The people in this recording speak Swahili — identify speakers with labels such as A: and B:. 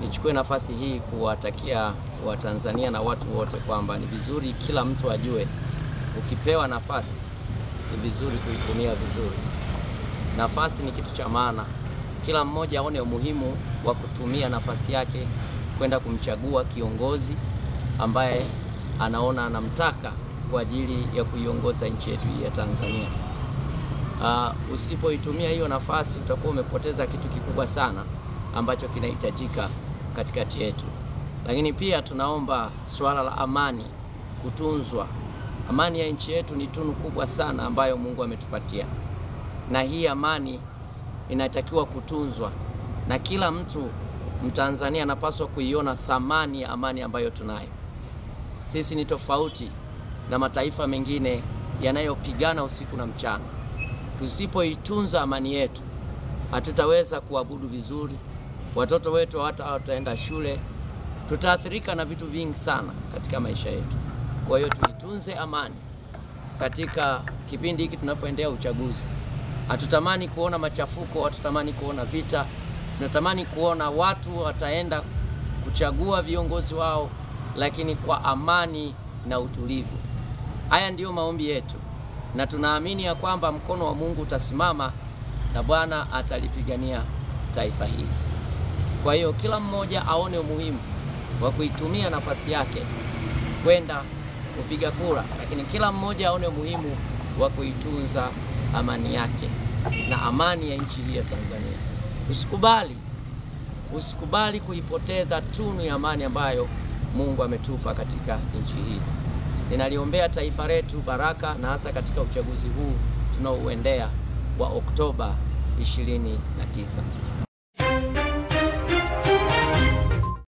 A: nichukue nafasi hii kuwatakia Watanzania na watu wote kwamba ni vizuri kila mtu ajue, ukipewa nafasi ni vizuri kuitumia vizuri. Nafasi ni kitu cha maana. Kila mmoja aone umuhimu wa kutumia nafasi yake kwenda kumchagua kiongozi ambaye anaona anamtaka kwa ajili ya kuiongoza nchi yetu ya Tanzania. Usipoitumia hiyo nafasi utakuwa umepoteza kitu kikubwa sana ambacho kinahitajika katikati yetu. Lakini pia tunaomba swala la amani kutunzwa. Amani ya nchi yetu ni tunu kubwa sana ambayo Mungu ametupatia. Na hii amani inatakiwa kutunzwa. Na kila mtu Mtanzania anapaswa kuiona thamani ya amani ambayo tunayo. Sisi ni tofauti na mataifa mengine yanayopigana usiku na mchana. Tusipoitunza amani yetu, hatutaweza kuabudu vizuri. Watoto wetu hawataenda shule. Tutaathirika na vitu vingi sana katika maisha yetu. Kwa hiyo tuitunze amani katika kipindi hiki tunapoendea uchaguzi. Hatutamani kuona machafuko, hatutamani kuona vita. Tunatamani kuona watu wataenda kuchagua viongozi wao, lakini kwa amani na utulivu. Haya ndiyo maombi yetu, na tunaamini ya kwamba mkono wa Mungu utasimama na Bwana atalipigania taifa hili. Kwa hiyo kila mmoja aone umuhimu wa kuitumia nafasi yake kwenda kupiga kura, lakini kila mmoja aone umuhimu wa kuitunza amani yake na amani ya nchi hii ya Tanzania. Usikubali kuipoteza tunu ya amani ambayo Mungu ametupa katika nchi hii. Ninaliombea taifa letu baraka, na hasa katika uchaguzi huu tunaoendea wa Oktoba 29.